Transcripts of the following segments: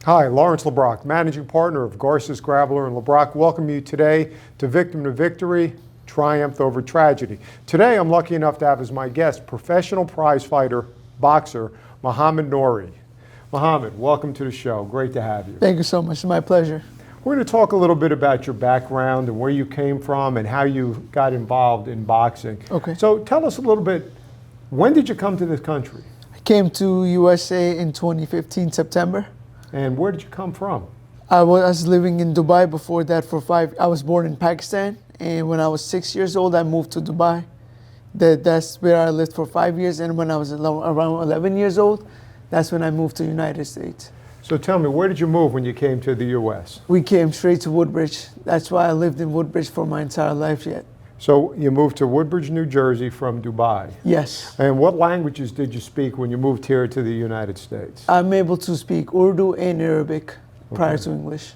Hi, Lawrence LeBrocq, Managing Partner of Garces, Grabler, and LeBrocq. Welcome you today to Victim to Victory, Triumph Over Tragedy. Today, I'm lucky enough to have as my guest professional prize fighter, boxer, Muhammad Noori. Muhammad, welcome to the show. Great to have you. Thank you so much. It's my pleasure. We're going to talk a little bit about your background and where you came from and how you got involved in boxing. Okay. So tell us a little bit, when did you come to this country? I came to USA in 2015, September. And where did you come from? I was living in Dubai before that I was born in Pakistan, and when I was 6 years old, I moved to Dubai. That's where I lived for 5 years, and when I was around 11 years old, that's when I moved to the United States. So tell me, where did you move when you came to the U.S.? We came straight to Woodbridge. That's why I lived in Woodbridge for my entire life yet. So you moved to Woodbridge, New Jersey from Dubai. Yes. And what languages did you speak when you moved here to the United States? I'm able to speak Urdu and Arabic prior to English.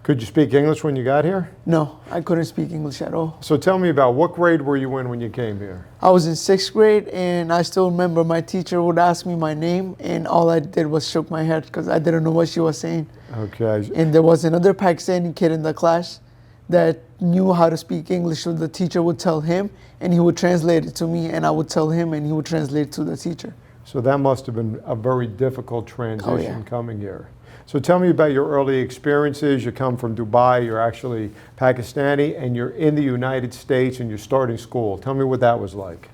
Could you speak English when you got here? No, I couldn't speak English at all. So tell me about what grade were you in when you came here? I was in 6th grade, and I still remember my teacher would ask me my name, and all I did was shook my head because I didn't know what she was saying. Okay. And there was another Pakistani kid in the class that knew how to speak English, so the teacher would tell him, and he would translate it to me, and I would tell him, and he would translate it to the teacher. So that must have been a very difficult transition yeah. coming here. So tell me about your early experiences. You come from Dubai, you're actually Pakistani, and you're in the United States and you're starting school. Tell me what that was like.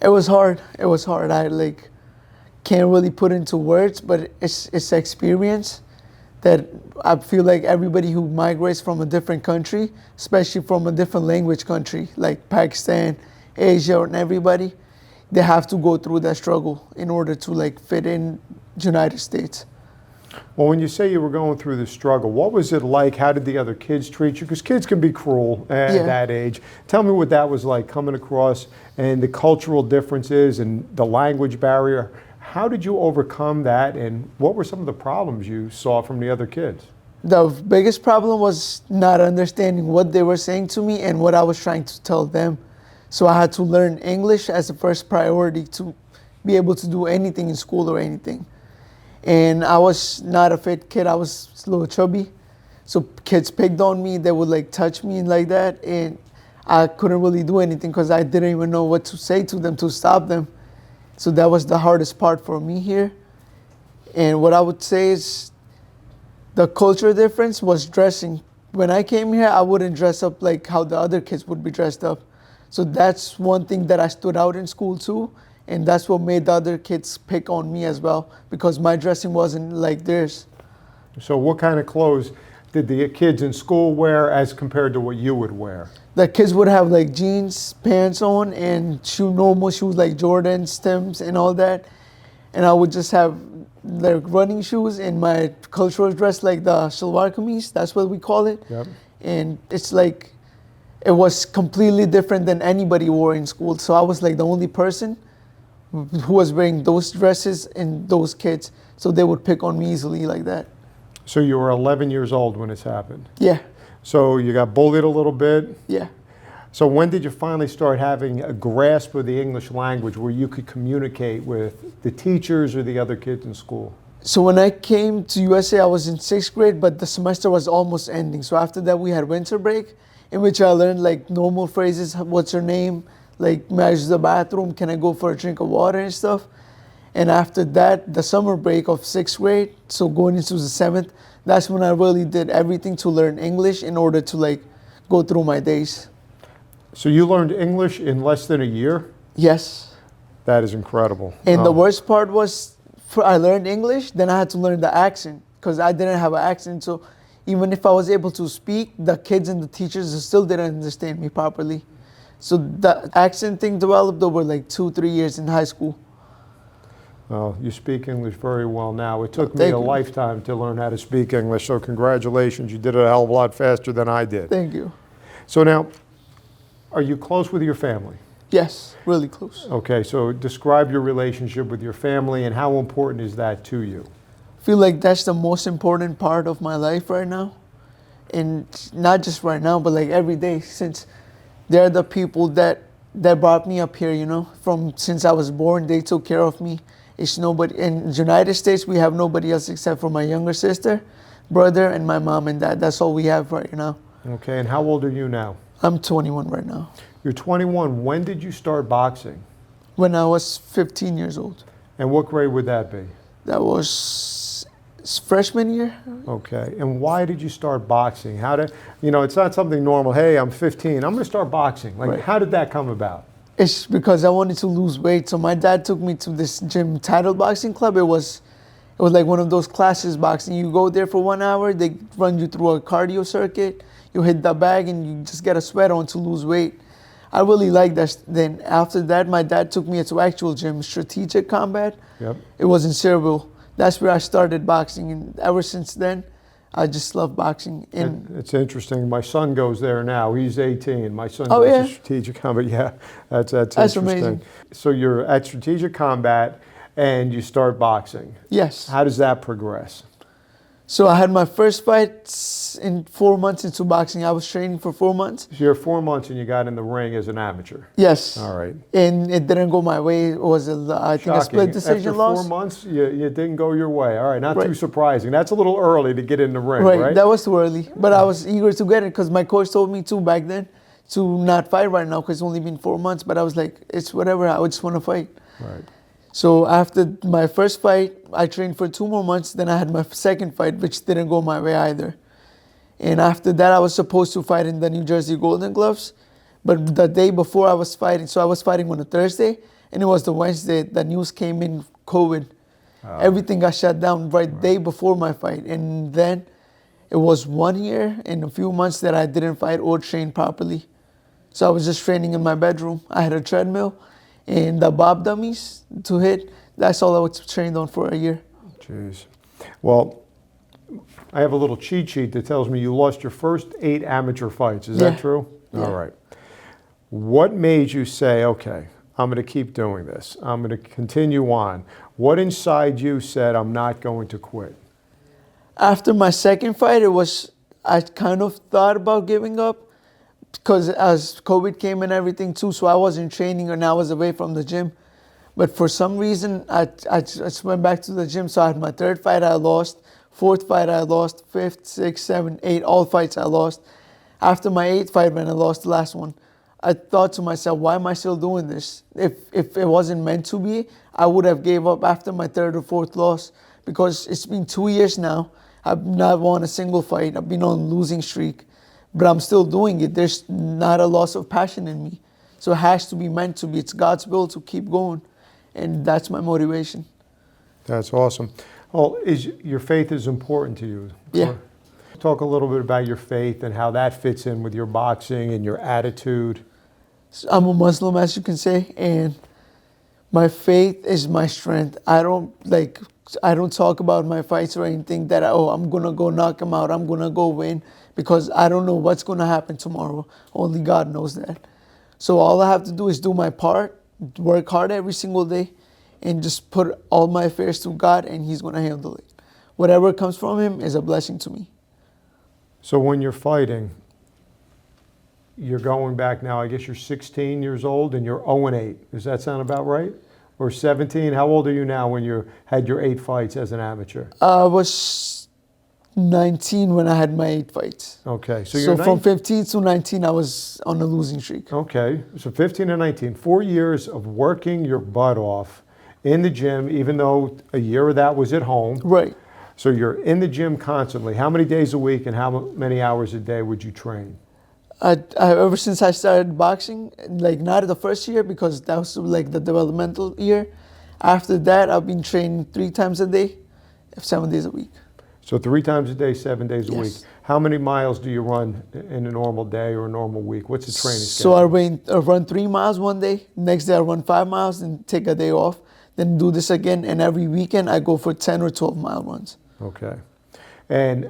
It was hard. It was hard. I can't really put into words, but it's experience that I feel like everybody who migrates from a different country, especially from a different language country like Pakistan, Asia, and everybody, they have to go through that struggle in order to fit in the United States. Well, when you say you were going through the struggle, what was it like? How did the other kids treat you? Because kids can be cruel at that age. Tell me what that was like coming across and the cultural differences and the language barrier. How did you overcome that, and what were some of the problems you saw from the other kids? The biggest problem was not understanding what they were saying to me and what I was trying to tell them. So I had to learn English as the first priority to be able to do anything in school or anything. And I was not a fit kid. I was a little chubby. So kids picked on me. They would touch me like that. And I couldn't really do anything because I didn't even know what to say to them to stop them. So that was the hardest part for me here. And what I would say is the culture difference was dressing. When I came here, I wouldn't dress up like how the other kids would be dressed up. So that's one thing that I stood out in school too. And that's what made the other kids pick on me as well, because my dressing wasn't like theirs. So what kind of clothes did the kids in school wear as compared to what you would wear? The kids would have jeans, pants on, and normal shoes like Jordans, Timbs, and all that. And I would just have running shoes and my cultural dress like the shalwar kameez, that's what we call it. Yep. And it's it was completely different than anybody wore in school. So I was the only person who was wearing those dresses and those kids. So they would pick on me easily like that. So you were 11 years old when this happened? Yeah. So you got bullied a little bit? Yeah. So when did you finally start having a grasp of the English language where you could communicate with the teachers or the other kids in school? So when I came to USA, I was in 6th grade, but the semester was almost ending. So after that, we had winter break, in which I learned normal phrases. What's your name? May I use the bathroom? Can I go for a drink of water and stuff? And after that, the summer break of 6th grade, so going into the 7th, that's when I really did everything to learn English in order to go through my days. So you learned English in less than a year? Yes. That is incredible. And the worst part was, I learned English, then I had to learn the accent because I didn't have an accent. So even if I was able to speak, the kids and the teachers still didn't understand me properly. So the accent thing developed over 2-3 years in high school. Well, you speak English very well now. It took me a lifetime to learn how to speak English, so congratulations. You did it a hell of a lot faster than I did. Thank you. So now, are you close with your family? Yes, really close. Okay, so describe your relationship with your family and how important is that to you? I feel like that's the most important part of my life right now. And not just right now, but every day, since they're the people that brought me up here, since I was born, they took care of me. It's nobody in the United States. We have nobody else except for my younger sister, brother, and my mom and dad. That's all we have right now. Okay, and how old are you now? I'm 21 right now. You're 21. When did you start boxing? When I was 15 years old. And what grade would that be? That was freshman year. Okay, and why did you start boxing? How did, it's not something normal. Hey, I'm 15, I'm gonna start boxing. Like, Right. how did that come about? It's because I wanted to lose weight. So my dad took me to this gym, Title Boxing Club. It was like one of those classes boxing. You go there for 1 hour, they run you through a cardio circuit. You hit the bag and you just get a sweat on to lose weight. I really liked that. Then after that, my dad took me to actual gym, Strategic Combat. Yep. It was in Cerebral. That's where I started boxing, and ever since then, I just love boxing. And It's interesting. My son goes there now. He's 18. My son Oh, goes yeah? to Strategic Combat. Yeah, that's That's interesting. amazing. So you're at Strategic Combat and you start boxing. yes. How does that progress? So I had my first fight in 4 months into boxing. I was training for 4 months. So you're 4 months and you got in the ring as an amateur. Yes. All right. And it didn't go my way. It was, I think, a split decision After loss. 4 months, you didn't go your way. All right, not Right. too surprising. That's a little early to get in the ring, right? That was too early. But I was eager to get it because my coach told me to back then to not fight right now because it's only been 4 months. But I was like, it's whatever. I just want to fight. Right. So after my first fight, I trained for 2 more months. Then I had my second fight, which didn't go my way either. And after that, I was supposed to fight in the New Jersey Golden Gloves. But the day before I was fighting, so I was fighting on a Thursday, and it was the Wednesday, the news came in, COVID. Everything got shut down right day before my fight. And then it was 1 year and a few months that I didn't fight or train properly. So I was just training in my bedroom. I had a treadmill and the bob dummies to hit. That's all I was trained on for a year. Jeez. Well, I have a little cheat sheet that tells me you lost your first 8 amateur fights. Is that Yeah. true? Yeah. All right. What made you say, okay, I'm going to keep doing this. I'm going to continue on. What inside you said, I'm not going to quit? After my second fight, I kind of thought about giving up because as COVID came and everything too, so I wasn't training and I was away from the gym. But for some reason, I just went back to the gym. So I had my third fight, I lost. Fourth fight, I lost. Fifth, sixth, seventh, eighth, all fights I lost. After my 8th fight, when I lost the last one, I thought to myself, why am I still doing this? If it wasn't meant to be, I would have gave up after my 3rd or 4th loss because it's been 2 years now. I've not won a single fight. I've been on a losing streak, but I'm still doing it. There's not a loss of passion in me. So it has to be meant to be. It's God's will to keep going. And that's my motivation. That's awesome. Well, your faith is important to you. Yeah. Talk a little bit about your faith and how that fits in with your boxing and your attitude. I'm a Muslim, as you can say, and my faith is my strength. I don't talk about my fights or anything that, I'm going to go knock him out, I'm going to go win, because I don't know what's going to happen tomorrow. Only God knows that. So all I have to do is do my part, work hard every single day, and just put all my affairs to God, and He's going to handle it. Whatever comes from Him is a blessing to me. So when you're fighting, you're going back now, I guess you're 16 years old and you're 0-8. Does that sound about right? Or 17? How old are you now when you had your 8 fights as an amateur? I was 19 when I had my 8 fights. Okay. So from 15 to 19, I was on a losing streak. Okay. So 15 and 19, 4 years of working your butt off in the gym, even though a year of that was at home. Right. So you're in the gym constantly. How many days a week and how many hours a day would you train? Ever since I started boxing, like not the first year because that was like the developmental year. After that, I've been training 3 times a day, 7 days a week. So 3 times a day, 7 days a week. Yes. How many miles do you run in a normal day or a normal week? What's the training So schedule? I run 3 miles one day. Next day I run 5 miles and take a day off. Then do this again. And every weekend I go for 10 or 12 mile runs. Okay. And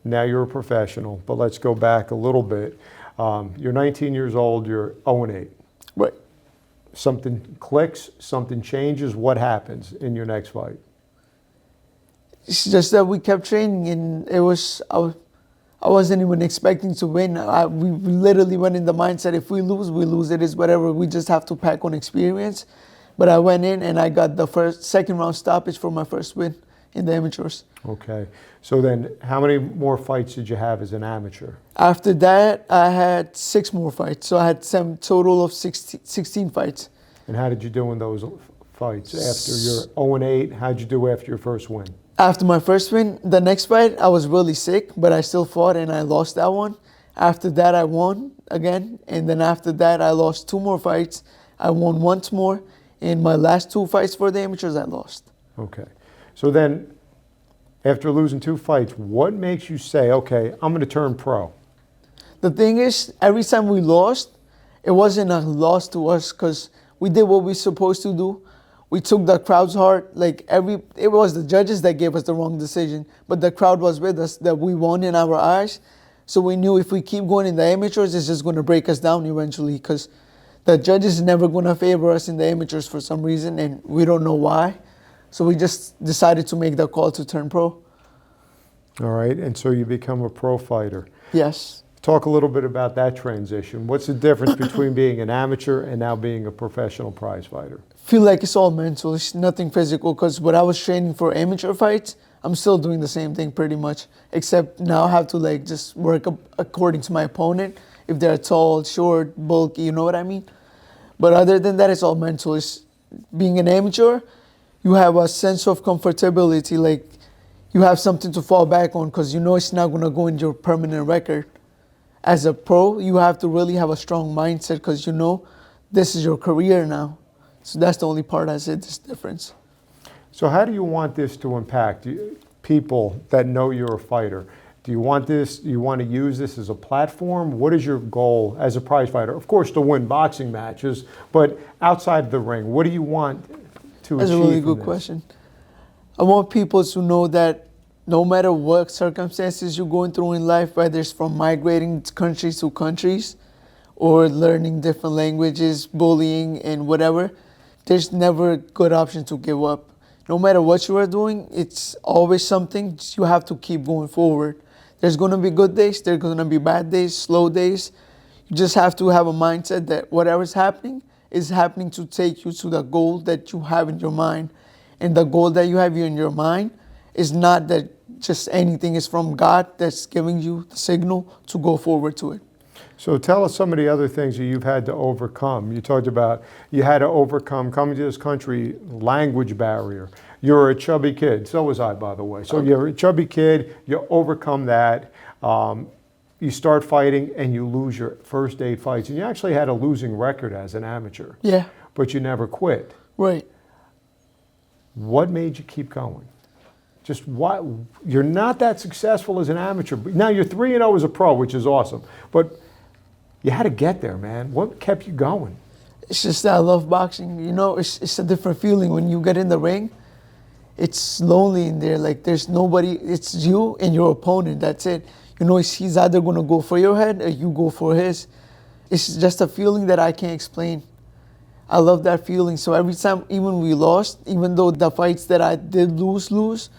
now you're a professional, but let's go back a little bit. You're 19 years old, you're 0-8. Right. Something clicks, something changes. What happens in your next fight? It's just that we kept training, and it was I wasn't even expecting to win. We literally went in the mindset: if we lose, we lose. It is whatever. We just have to pack on experience. But I went in and I got the second round stoppage for my first win in the amateurs. Okay. So then how many more fights did you have as an amateur? After that, I had 6 more fights. So I had some total of 16 fights. And how did you do in those fights? After your 0-8, how'd you do after your first win? After my first win, the next fight, I was really sick, but I still fought and I lost that one. After that, I won again. And then after that, I lost 2 more fights. I won once more. In my last 2 fights for the amateurs, I lost. Okay. So then, after losing 2 fights, what makes you say, okay, I'm going to turn pro? The thing is, every time we lost, it wasn't a loss to us because we did what we were supposed to do. We took the crowd's heart. It was the judges that gave us the wrong decision, but the crowd was with us, that we won in our eyes. So we knew if we keep going in the amateurs, it's just going to break us down eventually because the judges is never going to favor us in the amateurs for some reason, and we don't know why. So we just decided to make the call to turn pro. All right, and so you become a pro fighter. Yes. Talk a little bit about that transition. What's the difference between being an amateur and now being a professional prize fighter? Feel like it's all mental. It's nothing physical because when I was training for amateur fights, I'm still doing the same thing pretty much, except now I have to just work according to my opponent. If they're tall, short, bulky, you know what I mean? But other than that, it's all mental. It's being an amateur, you have a sense of comfortability, like you have something to fall back on because you know it's not going to go in your permanent record. As a pro, you have to really have a strong mindset because you know this is your career now. So that's the only part I said this difference. So how do you want this to impact people that know you're a fighter? Do you want this? Do you want to use this as a platform? What is your goal as a prize fighter? Of course, to win boxing matches, but outside the ring, what do you want to achieve? That's a really good question. I want people to know that no matter what circumstances you're going through in life, whether it's from migrating countries to countries or learning different languages, bullying and whatever, there's never a good option to give up. No matter what you are doing, it's always something you have to keep going forward. There's going to be good days, there's going to be bad days, slow days. You just have to have a mindset that whatever's happening is happening to take you to the goal that you have in your mind. And the goal that you have in your mind is not that just anything is from God that's giving you the signal to go forward to it. So tell us some of the other things that you've had to overcome. You talked about you had to overcome, coming to this country, language barrier. You're a chubby kid. So was I, by the way. So you're a chubby kid. You overcome that. You start fighting and you lose your first 8 fights. And you actually had a losing record as an amateur. Yeah. But you never quit. Right. What made you keep going? Just why? You're not that successful as an amateur. Now you're 3-0 as a pro, which is awesome. But you had to get there, man. What kept you going? It's just that I love boxing. You know, it's a different feeling when you get in the ring. It's lonely in there. Like there's nobody. It's you and your opponent. That's it. You know, he's either going to go for your head or you go for his. It's just a feeling that I can't explain. I love that feeling. So every time, even we lost, even though the fights that I did lose,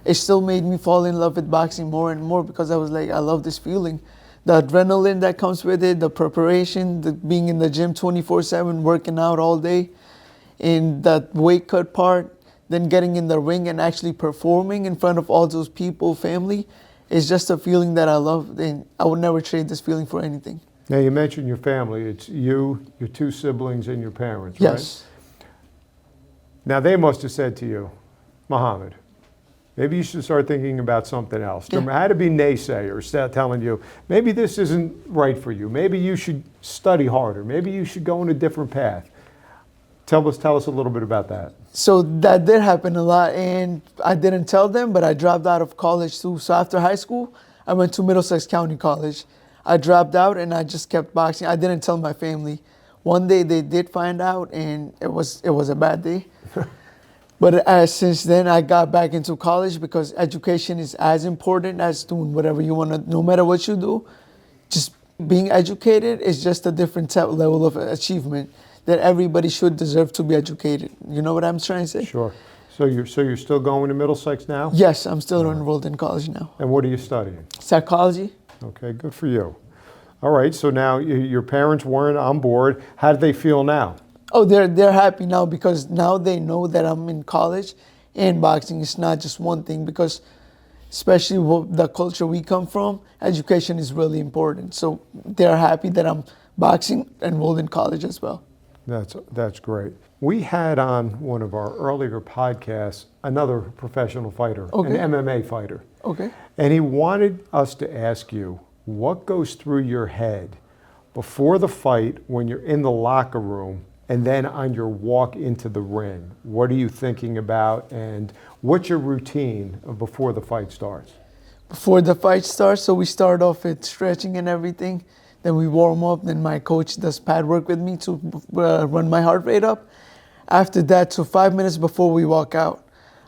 it still made me fall in love with boxing more and more because I was like, I love this feeling. The adrenaline that comes with it, the preparation, the being in the gym 24/7, working out all day, and that weight cut part, then getting in the ring and actually performing in front of all those people, family, is just a feeling that I love, and I would never trade this feeling for anything. Now you mentioned your family. It's you, your 2 siblings, and your parents, right? Yes. Now they must have said to you, Muhammad, maybe you should start thinking about something else. Yeah. There had to be naysayers telling you, maybe this isn't right for you. Maybe you should study harder. Maybe you should go in a different path. Tell us a little bit about that. So that did happen a lot, and I didn't tell them, but I dropped out of college too. So after high school, I went to Middlesex County College. I dropped out and I just kept boxing. I didn't tell my family. One day they did find out, and it was a bad day. But since then, I got back into college because education is as important as doing whatever you want to. No matter what you do, just being educated is just a different level of achievement that everybody should deserve to be educated. You know what I'm trying to say? Sure. So you're still going to Middlesex now? Yes, I'm still enrolled in college now. And what are you studying? Psychology. Okay, good for you. All right, so now your parents weren't on board. How do they feel now? Oh, they're happy now because now they know that I'm in college, and boxing is not just one thing. Because especially the culture we come from, education is really important. So they're happy that I'm boxing enrolled in college as well. That's great. We had on one of our earlier podcasts another professional fighter, Okay. an MMA fighter. Okay. And he wanted us to ask you what goes through your head before the fight when you're in the locker room and then on your walk into the ring. What are you thinking about and what's your routine before the fight starts? Before the fight starts, so we start off with stretching and everything. Then we warm up. Then my coach does pad work with me to run my heart rate up. After that, so 5 minutes before we walk out,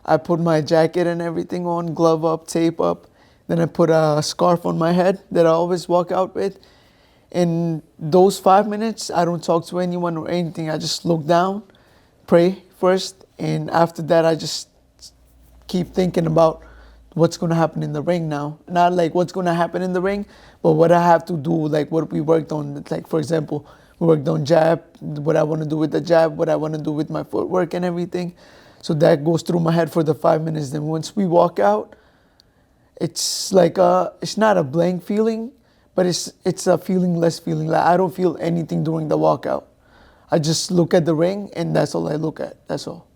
I put my jacket and everything on, glove up, tape up. Then I put a scarf on my head that I always walk out with. In those 5 minutes, I don't talk to anyone or anything. I just look down, pray first, and after that, I just keep thinking about what's going to happen in the ring now. Not like what's going to happen in the ring, but what I have to do, like what we worked on. Like, for example, we worked on jab, what I want to do with the jab, what I want to do with my footwork and everything. So that goes through my head for the 5 minutes. Then once we walk out, it's like it's not a blank feeling, but it's a feelingless feeling. Like I don't feel anything during the walkout. I just look at the ring and that's all I look at. That's all.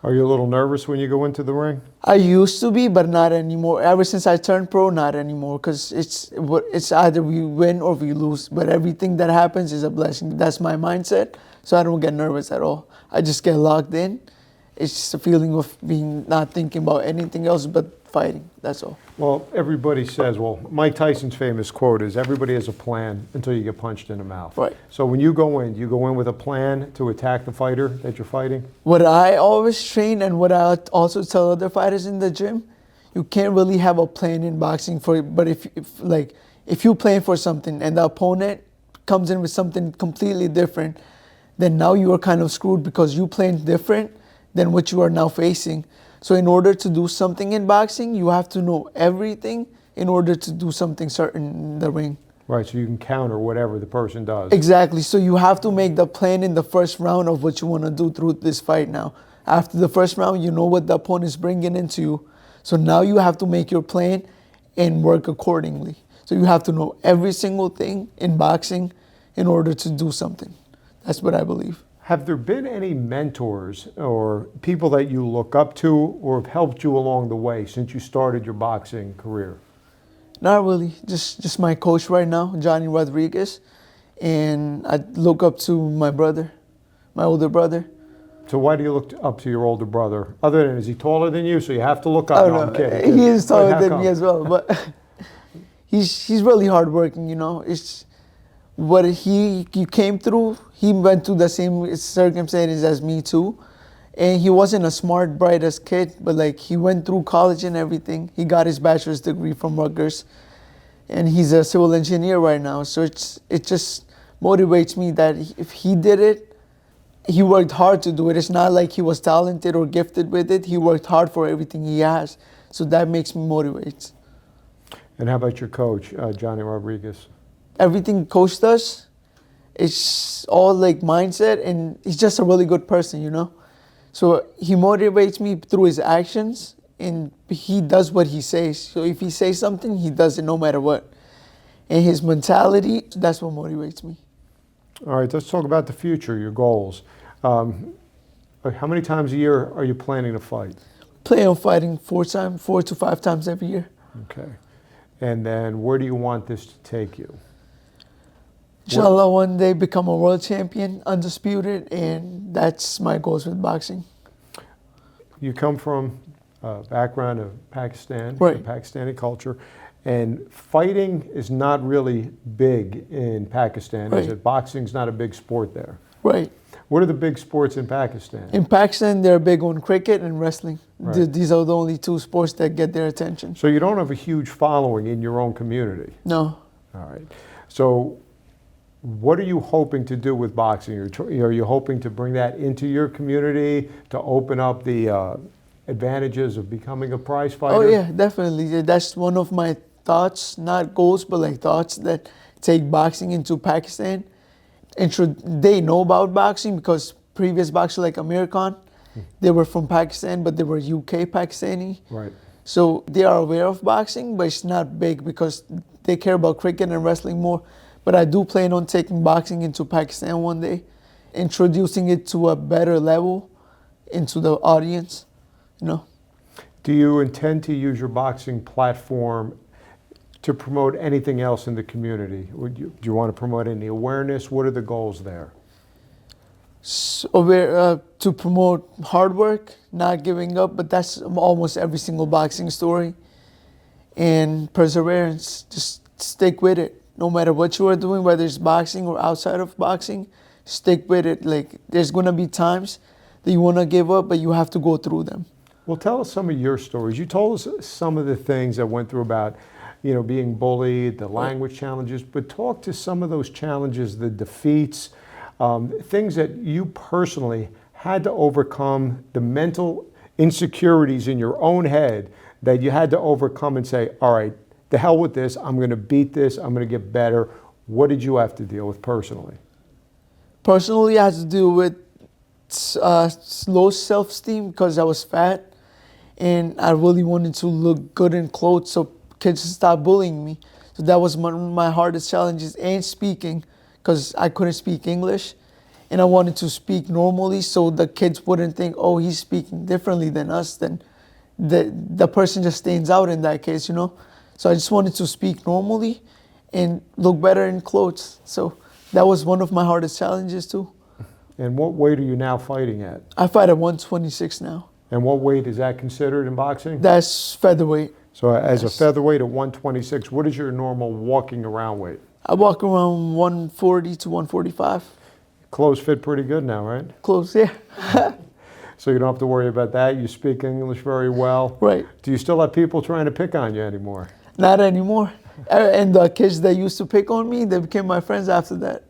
Are you a little nervous when you go into the ring? I used to be, but not anymore. Ever since I turned pro, not anymore. Because it's either we win or we lose. But everything that happens is a blessing. That's my mindset. So I don't get nervous at all. I just get locked in. It's just a feeling of being not thinking about anything else but fighting. That's all. Well, everybody says, well, Mike Tyson's famous quote is everybody has a plan until you get punched in the mouth. Right. So when you go in, do you go in with a plan to attack the fighter that you're fighting? What I always train and what I also tell other fighters in the gym, you can't really have a plan in boxing but if you plan for something and the opponent comes in with something completely different, then now you are kind of screwed because you planned different than what you are now facing. So in order to do something in boxing, you have to know everything in order to do something certain in the ring. Right, so you can counter whatever the person does. Exactly. So you have to make the plan in the first round of what you want to do through this fight now. After the first round, you know what the opponent is bringing into you. So now you have to make your plan and work accordingly. So you have to know every single thing in boxing in order to do something. That's what I believe. Have there been any mentors or people that you look up to or have helped you along the way since you started your boxing career? Not really. Just my coach right now, Johnny Rodriguez. And I look up to my brother, my older brother. So why do you look up to your older brother? Other than, is he taller than you, so you have to look up? Oh, No, I'm kidding. He is But taller how than come? me as well. But he's really hardworking, you know. It's what he came through. He went through the same circumstances as me too. And he wasn't a smart, brightest kid, but like he went through college and everything. He got his bachelor's degree from Rutgers, and he's a civil engineer right now. So it just motivates me that if he did it, he worked hard to do it. It's not like he was talented or gifted with it. He worked hard for everything he has. So that makes me motivate. And how about your coach, Johnny Rodriguez? Everything coach does, it's all like mindset, and he's just a really good person, you know. So he motivates me through his actions, and he does what he says. So if he says something, he does it no matter what. And his mentality, that's what motivates me. All right, let's talk about the future, your goals. How many times a year are you planning to fight? Plan on fighting 4 to 5 times every year. Okay. And then where do you want this to take you? Inshallah, one day become a world champion, undisputed, and that's my goals with boxing. You come from a background of Pakistan, Right. Pakistani culture, and fighting is not really big in Pakistan, is Right. it? Boxing's not a big sport there. Right. What are the big sports in Pakistan? In Pakistan, they're big on cricket and wrestling. Right. These are the only 2 sports that get their attention. So you don't have a huge following in your own community. No. All right. So what are you hoping to do with boxing? Are you hoping to bring that into your community, to open up the advantages of becoming a prize fighter? Oh yeah, definitely. Yeah, that's one of my thoughts, not goals, but like thoughts that take boxing into Pakistan. And should they know about boxing, because previous boxer like Immigrant. They were from Pakistan, but they were UK Pakistani. Right. So they are aware of boxing, but it's not big because they care about cricket and wrestling more. But I do plan on taking boxing into Pakistan one day, introducing it to a better level into the audience, you know. Do you intend to use your boxing platform to promote anything else in the community? Do you want to promote any awareness? What are the goals there? So to promote hard work, not giving up, but that's almost every single boxing story. And perseverance, just stick with it. No matter what you are doing, whether it's boxing or outside of boxing, stick with it. Like, there's gonna be times that you wanna give up, but you have to go through them. Well, tell us some of your stories. You told us some of the things that went through about, being bullied, the language challenges, but talk to some of those challenges, the defeats, things that you personally had to overcome, the mental insecurities in your own head that you had to overcome and say, all right, the hell with this, I'm going to beat this, I'm going to get better. What did you have to deal with personally? Personally, I had to deal with low self-esteem because I was fat and I really wanted to look good in clothes so kids would stop bullying me. So that was one of my hardest challenges, and speaking, because I couldn't speak English and I wanted to speak normally so the kids wouldn't think, oh, he's speaking differently than us, then the person just stands out in that case, you know. So I just wanted to speak normally and look better in clothes. So that was one of my hardest challenges too. And what weight are you now fighting at? I fight at 126 now. And what weight is that considered in boxing? That's featherweight. So as a featherweight at 126, what is your normal walking around weight? I walk around 140 to 145. Clothes fit pretty good now, right? Close, yeah. So you don't have to worry about that. You speak English very well. Right. Do you still have people trying to pick on you anymore? Not anymore. And the kids that used to pick on me, they became my friends after that.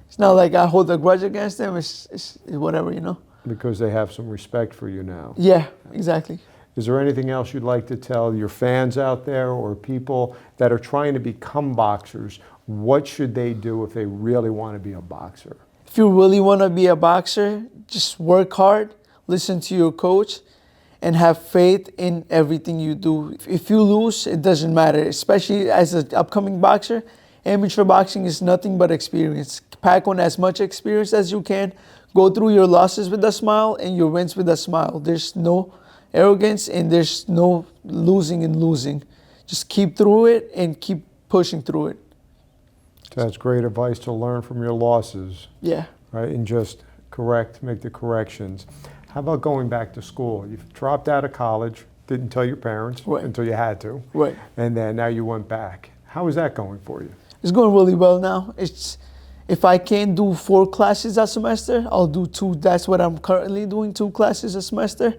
It's not like I hold a grudge against them. It's whatever, you know. Because they have some respect for you now. Yeah, exactly. Is there anything else you'd like to tell your fans out there or people that are trying to become boxers? What should they do if they really want to be a boxer? If you really want to be a boxer, just work hard, listen to your coach, and have faith in everything you do. If you lose, it doesn't matter, especially as an upcoming boxer. Amateur boxing is nothing but experience. Pack on as much experience as you can. Go through your losses with a smile and your wins with a smile. There's no arrogance and there's no losing and losing. Just keep through it and keep pushing through it. That's great advice, to learn from your losses. Yeah. Right, and just make the corrections. How about going back to school? You've dropped out of college, didn't tell your parents until you had to. Right. And then now you went back. How is that going for you? It's going really well now. If I can't do 4 classes a semester, I'll do 2. That's what I'm currently doing, 2 classes a semester.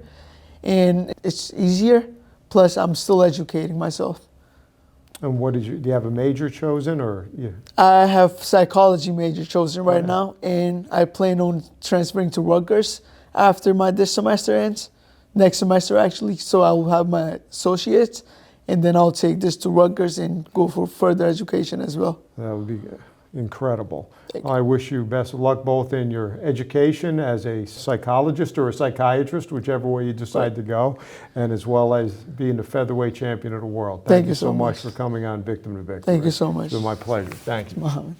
And it's easier, plus I'm still educating myself. And do you have a major chosen or? Yeah. I have psychology major chosen right now, and I plan on transferring to Rutgers after this semester ends, next semester actually. So I will have my associates, and then I'll take this to Rutgers and go for further education as well. That would be incredible. I wish you best of luck both in your education as a psychologist or a psychiatrist, whichever way you decide to go, and as well as being the featherweight champion of the world. Thank you so much for coming on Victim to Victory. Thank you so much. It's been my pleasure. Thank you. Muhammad.